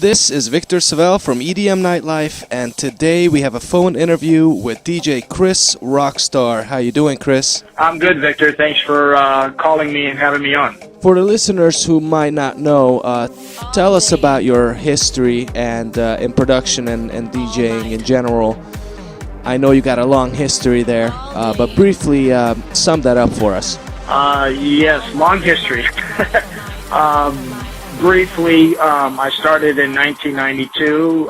This is Victor Savelle from EDM Nightlife, and today we have a phone interview with DJ Chris Roxstar. How you doing, Chris? I'm good, Victor. Thanks for calling me and having me on. For the listeners who might not know, tell us about your history and in production and DJing in general. I know you got a long history there, but briefly sum that up for us. Yes, long history. Briefly, I started in 1992,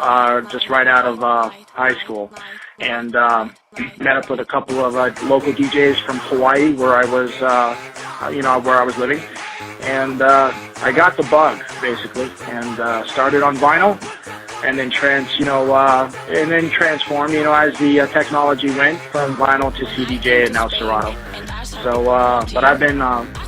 just right out of high school, and met up with a couple of local DJs from Hawaii, where I was, where I was living, and I got the bug basically, and started on vinyl, and then transformed, as the technology went from vinyl to CDJ and now Serato. So, but I've been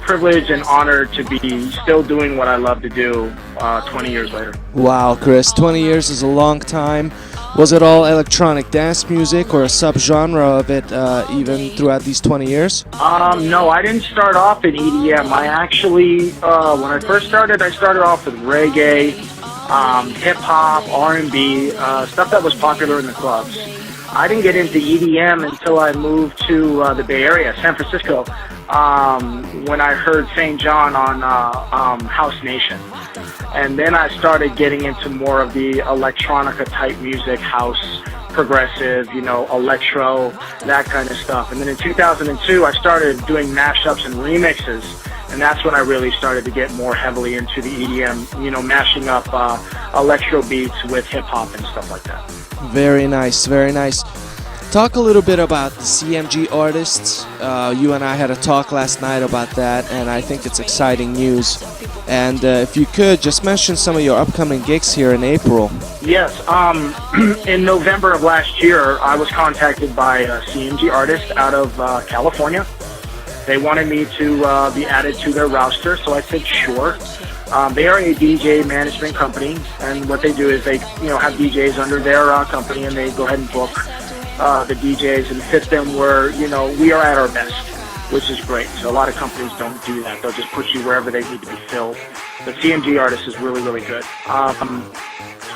privileged and honored to be still doing what I love to do 20 years later. Wow, Chris, 20 years is a long time. Was it all electronic dance music or a subgenre of it even throughout these 20 years? No, I didn't start off in EDM. I actually, when I first started, I started off with reggae, hip-hop, R&B, stuff that was popular in the clubs. I didn't get into EDM until I moved to the Bay Area, San Francisco, when I heard St. John on House Nation. And then I started getting into more of the electronica type music, house, progressive, electro, that kind of stuff. And then in 2002, I started doing mashups and remixes. And that's when I really started to get more heavily into the EDM, mashing up electro beats with hip-hop and stuff like that. Very nice, very nice. Talk a little bit about the CMG artists. You and I had a talk last night about that, and I think it's exciting news. And if you could, just mention some of your upcoming gigs here in April. Yes, in November of last year, I was contacted by a CMG artist out of California. They wanted me to be added to their roster, so I said sure. They are a DJ management company, and what they do is they, have DJs under their company, and they go ahead and book the DJs and fit them where, we are at our best, which is great. So a lot of companies don't do that. They'll just put you wherever they need to be filled. The CMG artist is really, really good.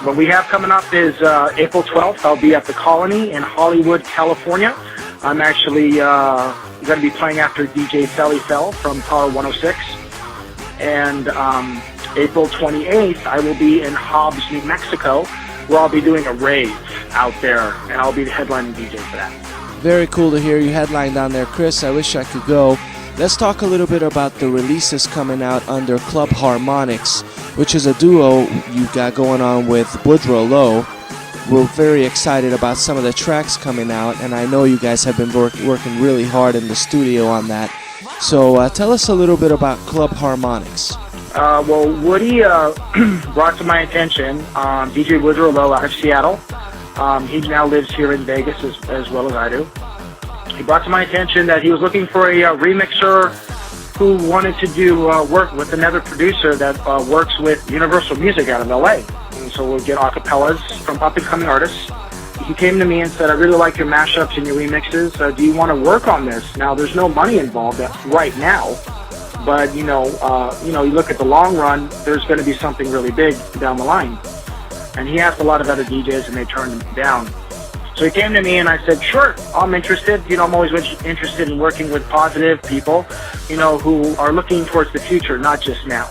What we have coming up is April 12th. I'll be at the Colony in Hollywood, California. I'm actually going to be playing after DJ Savelle from Power 106. And April 28th, I will be in Hobbs, New Mexico, where I'll be doing a rave out there, and I'll be the headlining DJ for that. Very cool to hear you headline down there, Chris. I wish I could go. Let's talk a little bit about the releases coming out under Cub Harmonix, which is a duo you got going on with Woodrow. We're very excited about some of the tracks coming out, and I know you guys have been working really hard in the studio on that. So tell us a little bit about Cub Harmonix. Well, Woody brought to my attention DJ Woodrow out of Seattle. He now lives here in Vegas as well as I do. He brought to my attention that he was looking for a remixer who wanted to do work with another producer that works with Universal Music out of LA. And so we'll get acapellas from up-and-coming artists. He came to me and said, I really like your mashups and your remixes. Do you want to work on this? Now, there's no money involved right now, but you look at the long run, there's going to be something really big down the line. And he asked a lot of other DJs, and they turned him down. So he came to me, and I said, sure, I'm interested. I'm always interested in working with positive people, who are looking towards the future, not just now.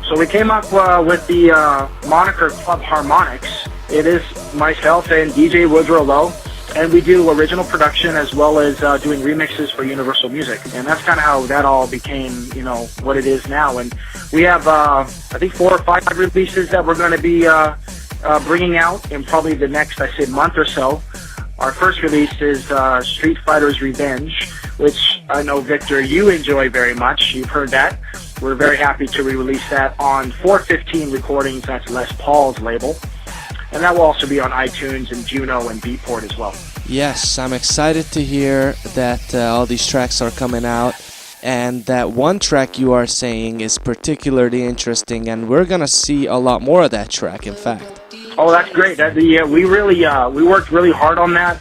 So we came up with the moniker Cub Harmonix. It is myself and DJ Woodrow, and we do original production as well as doing remixes for Universal Music. And that's kind of how that all became, what it is now. And we have, I think, 4 or 5 releases that we're going to be bringing out in probably the next, month or so. Our first release is Street Fighter's Revenge, which I know, Victor, you enjoy very much. You've heard that. We're very happy to re-release that on 415 Recordings. That's Les Paul's label. And that will also be on iTunes and Juno and Beatport as well. Yes, I'm excited to hear that all these tracks are coming out. And that one track you are saying is particularly interesting. And we're going to see a lot more of that track, in fact. Oh, that's great. We worked really hard on that.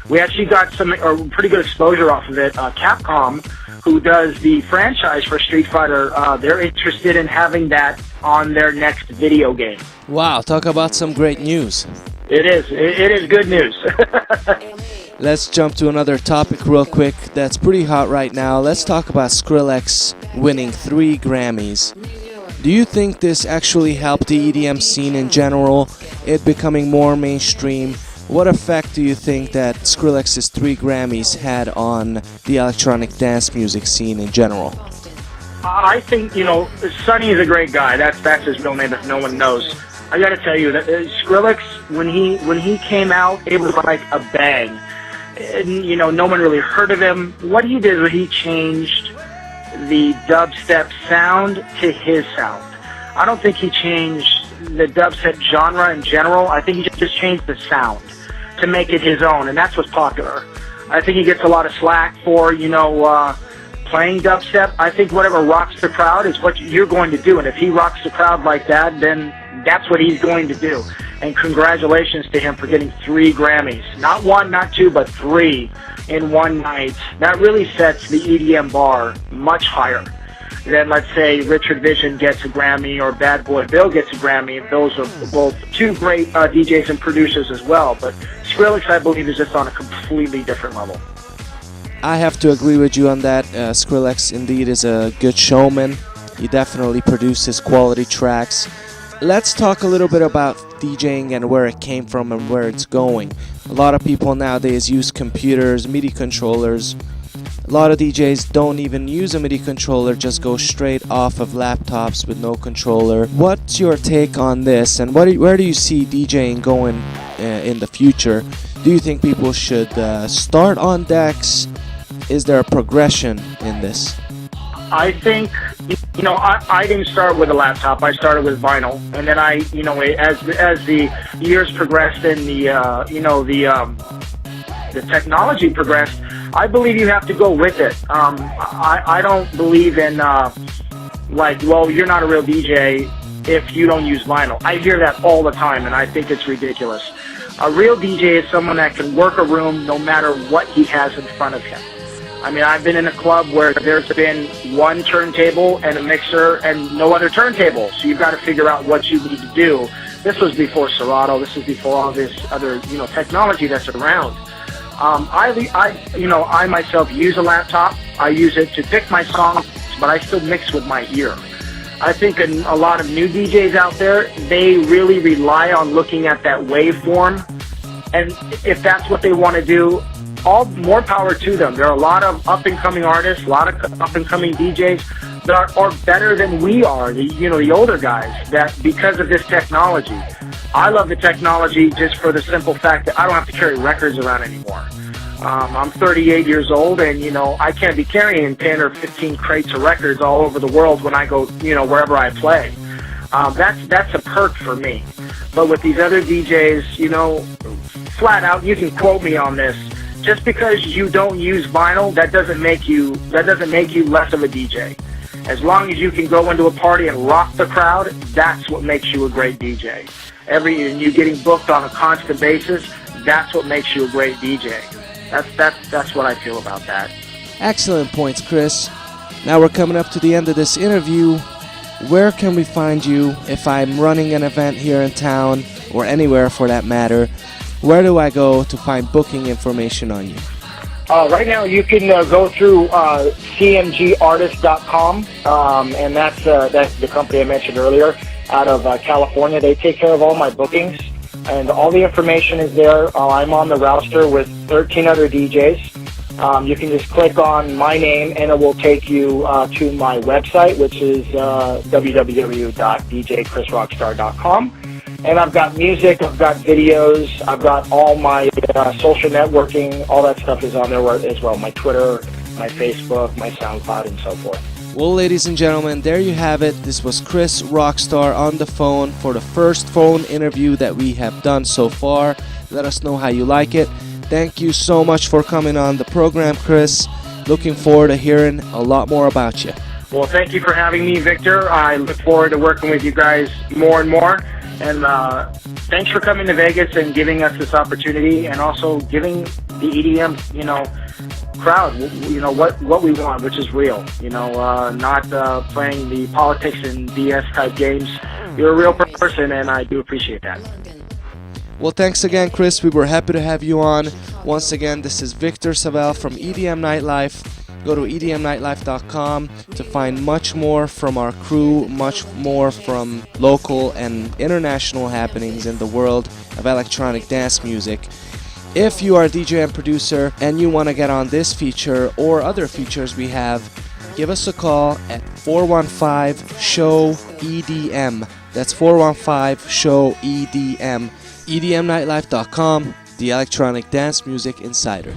We actually got some pretty good exposure off of it. Capcom who does the franchise for Street Fighter, they're interested in having that on their next video game. Wow, talk about some great news. It is. It is good news. Let's jump to another topic real quick that's pretty hot right now. Let's talk about Skrillex winning 3 Grammys. Do you think this actually helped the EDM scene in general, it becoming more mainstream? What effect do you think that Skrillex's 3 Grammys had on the electronic dance music scene in general? I think, Sonny is a great guy. That's his real name if no one knows. I got to tell you that Skrillex, when he came out, it was like a bang. And, no one really heard of him. What he did was he changed the dubstep sound to his sound. I don't think he changed the dubstep genre in general. I think he just changed the sound to make it his own, and that's what's popular. I think he gets a lot of slack for, playing dubstep. I think whatever rocks the crowd is what you're going to do, and if he rocks the crowd like that, then that's what he's going to do. And congratulations to him for getting 3 Grammys. Not 1, not 2, but 3 in one night. That really sets the EDM bar much higher than, let's say, Richard Vision gets a Grammy or Bad Boy Bill gets a Grammy. Those are both 2 great DJs and producers as well. But Skrillex, I believe, is just on a completely different level. I have to agree with you on that. Skrillex indeed is a good showman. He definitely produces quality tracks. Let's talk a little bit about DJing and where it came from and where it's going. A lot of people nowadays use computers, MIDI controllers. A lot of DJs don't even use a MIDI controller, just go straight off of laptops with no controller. What's your take on this, and where do you see DJing going in the future? Do you think people should start on decks? Is there a progression in this? I think, I didn't start with a laptop. I started with vinyl, and then as the years progressed and the technology progressed, I believe you have to go with it. I don't believe in you're not a real DJ if you don't use vinyl. I hear that all the time, and I think it's ridiculous. A real DJ is someone that can work a room no matter what he has in front of him. I mean, I've been in a club where there's been one turntable and a mixer and no other turntable. So you've got to figure out what you need to do. This was before Serato. This was before all this other, technology that's around. I myself use a laptop. I use it to pick my songs, but I still mix with my ear. I think a lot of new DJs out there, they really rely on looking at that waveform. And if that's what they want to do, more power to them. There are a lot of up-and-coming artists, a lot of up-and-coming DJs that are better than we are, the older guys, that because of this technology. I love the technology just for the simple fact that I don't have to carry records around anymore. I'm 38 years old, and, I can't be carrying 10 or 15 crates of records all over the world when I go, wherever I play. That's a perk for me. But with these other DJs, flat out, you can quote me on this. Just because you don't use vinyl, that doesn't make you less of a DJ. As long as you can go into a party and rock the crowd, that's what makes you a great DJ. And you getting booked on a constant basis, that's what makes you a great DJ. That's what I feel about that. Excellent points, Chris. Now we're coming up to the end of this interview. Where can we find you if I'm running an event here in town, or anywhere for that matter? Where do I go to find booking information on you? Right now, you can go through cmgartist.com, and that's the company I mentioned earlier out of California. They take care of all my bookings, and all the information is there. I'm on the roster with 13 other DJs. You can just click on my name, and it will take you to my website, which is www.djchrisroxstar.com. And I've got music, I've got videos, I've got all my social networking, all that stuff is on there as well. My Twitter, my Facebook, my SoundCloud, and so forth. Well, ladies and gentlemen, there you have it. This was Chris Roxstar on the phone for the first phone interview that we have done so far. Let us know how you like it. Thank you so much for coming on the program, Chris. Looking forward to hearing a lot more about you. Well, thank you for having me, Victor. I look forward to working with you guys more and more. And thanks for coming to Vegas and giving us this opportunity, and also giving the EDM, crowd, you know, what we want, which is real. You know, not playing the politics and BS type games. You're a real person, and I do appreciate that. Well, thanks again, Chris. We were happy to have you on. Once again, this is Victor Savelle from EDM Nightlife. Go to edmnightlife.com to find much more from our crew, much more from local and international happenings in the world of electronic dance music. If you are a DJ and producer and you want to get on this feature or other features we have, give us a call at 415-SHOW-EDM. That's 415-SHOW-EDM. EDMnightlife.com, the Electronic Dance Music Insider.